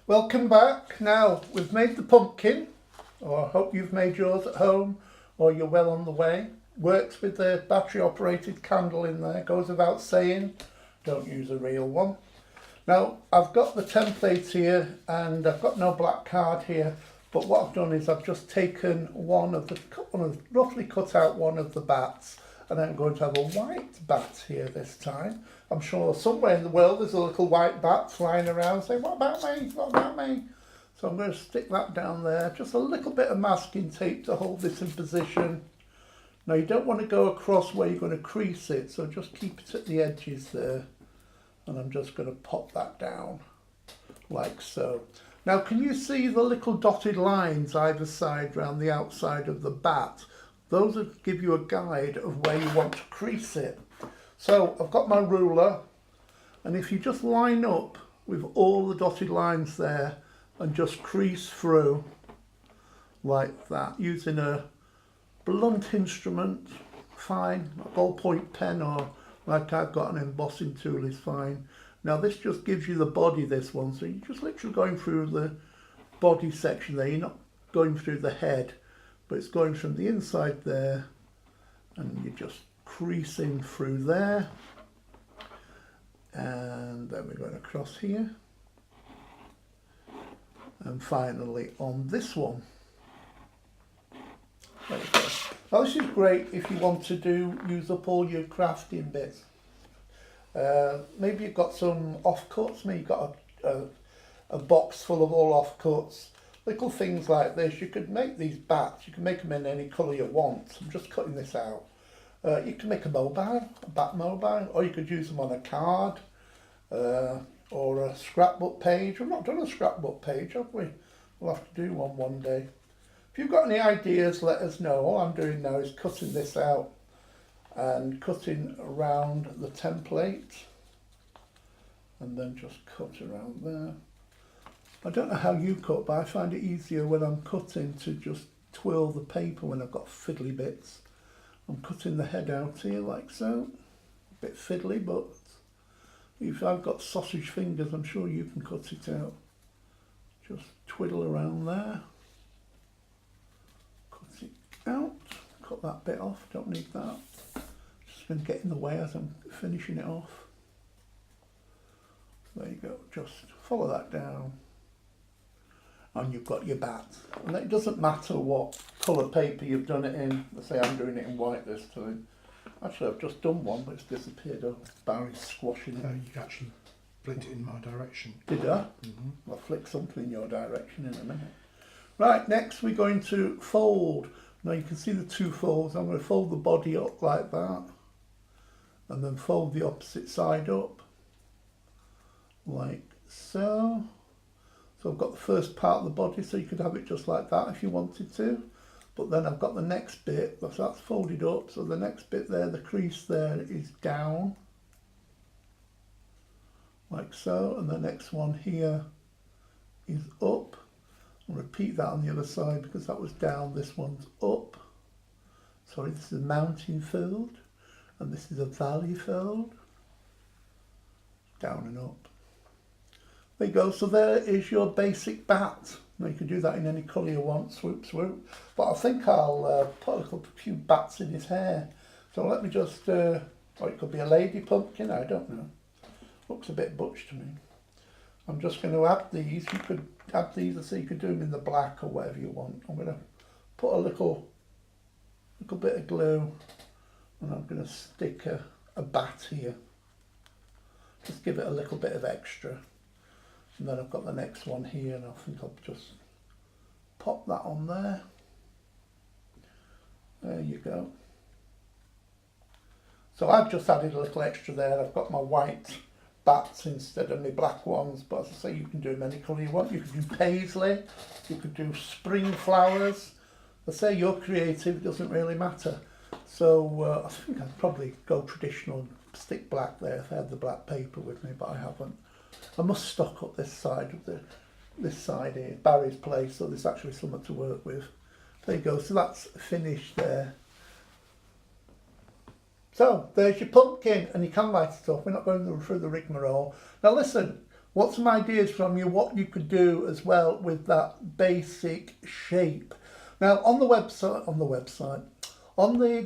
Welcome back. Now we've made the pumpkin, or I hope you've made yours at home or you're well on the way. Works with the battery operated candle in there, goes without saying, don't use a real one. Now I've got the template here and I've got no black card here, but what I've done is I've just taken roughly cut out one of the bats, and I'm going to have a white bat here this time. I'm sure somewhere in the world there's a little white bat flying around saying, what about me? What about me? So I'm going to stick that down there. Just a little bit of masking tape to hold this in position. Now you don't want to go across where you're going to crease it, so just keep it at the edges there. And I'm just going to pop that down like so. Now can you see the little dotted lines either side around the outside of the bat? Those will give you a guide of where you want to crease it. So I've got my ruler, and if you just line up with all the dotted lines there and just crease through like that using a blunt instrument, fine, a ballpoint pen, or like I've got an embossing tool is fine. Now this just gives you the body, this one, so you're just literally going through the body section there. You're not going through the head, but it's going from the inside there, and you're just creasing through there, and then we're going across here, and finally on this one. There we go. Now this is great if you want to use up all your crafting bits. Maybe you've got some offcuts, maybe you've got a box full of all offcuts. Little things like this, you could make these bats, you can make them in any colour you want. I'm just cutting this out. You can make a mobile, a bat mobile, or you could use them on a card or a scrapbook page. We've not done a scrapbook page, have we? We'll have to do one day. If you've got any ideas, let us know. All I'm doing now is cutting this out and cutting around the template, and then just cut around there. I don't know how you cut, but I find it easier when I'm cutting to just twirl the paper when I've got fiddly bits. I'm cutting the head out here like so. A bit fiddly, but if I've got sausage fingers, I'm sure you can cut it out. Just twiddle around there. Cut it out. Cut that bit off, don't need that. Just going to get in the way as I'm finishing it off. There you go, just follow that down. And you've got your bat. And it doesn't matter what colour paper you've done it in. Let's say I'm doing it in white this time. Actually, I've just done one, but it's disappeared. Oh, Barry's squashing it. You actually flicked it in my direction. Did I? Mm-hmm. I'll flick something in your direction in a minute. Right, next we're going to fold. Now you can see the two folds. I'm going to fold the body up like that. And then fold the opposite side up. Like so. So I've got the first part of the body, so you could have it just like that if you wanted to. But then I've got the next bit, so that's folded up. So the next bit there, the crease there is down. Like so. And the next one here is up. I'll repeat that on the other side because that was down, this one's up. Sorry, this is a mountain fold. And this is a valley fold. Down and up. There you go, so there is your basic bat. Now you can do that in any colour you want, swoop, swoop. But I think I'll put a few bats in his hair. So let me just, or it could be a lady pumpkin, I don't know. Looks a bit butch to me. I'm just going to add these. You could add these, so you could do them in the black or whatever you want. I'm going to put a little bit of glue, and I'm going to stick a bat here. Just give it a little bit of extra. And then I've got the next one here, and I think I'll just pop that on there. There you go. So I've just added a little extra there. I've got my white bats instead of my black ones, but as I say, you can do them any colour you want. You could do paisley, you could do spring flowers. I say you're creative, it doesn't really matter. So I think I'd probably go traditional and stick black there if I had the black paper with me, but I haven't. I must stock up this side of this side here, Barry's place, so there's actually something to work with. There you go, so that's finished there. So there's your pumpkin, and you can light it up. We're not going through the rigmarole. Now listen, want some ideas from you what you could do as well with that basic shape. Now on the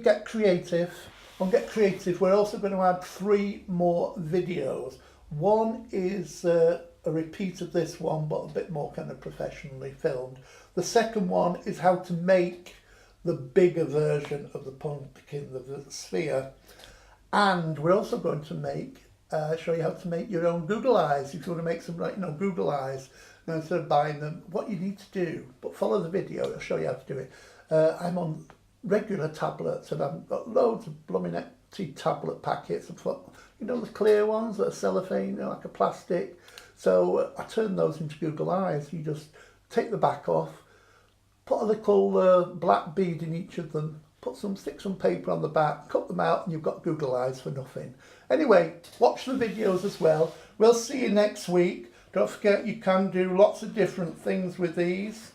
Get Creative, we're also going to add 3 more videos. One is a repeat of this one, but a bit more kind of professionally filmed. The second one is how to make the bigger version of the pumpkin, the sphere. And we're also going to show you how to make your own Google Eyes. If you want to make some, Google Eyes, instead of buying them, what you need to do, but follow the video, it'll show you how to do it. I'm on regular tablets and I've got loads of blooming empty tablet packets. I've got, the clear ones that are cellophane, like a plastic. So I turn those into Google Eyes. You just take the back off, put a little black bead in each of them, stick some paper on the back, cut them out, and you've got Google Eyes for nothing. Anyway, watch the videos as well. We'll see you next week. Don't forget you can do lots of different things with these.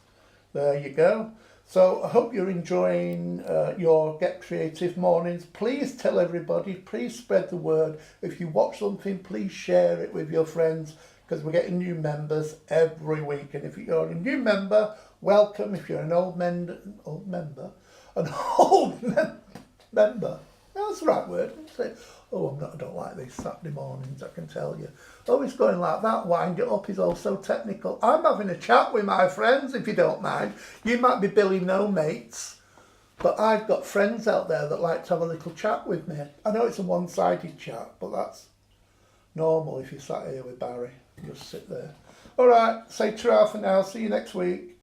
There you go. So I hope you're enjoying your Get Creative mornings. Please tell everybody, please spread the word. If you watch something, please share it with your friends, because we're getting new members every week. And if you're a new member, welcome. If you're an old member, that's the right word. I don't like these Saturday mornings, I can tell you. It's going like that, wind it up is all so technical. I'm having a chat with my friends, if you don't mind. You might be Billy No Mates, but I've got friends out there that like to have a little chat with me. I know it's a one-sided chat, but that's normal if you sat here with Barry. You just sit there. All right, say ta for now. See you next week.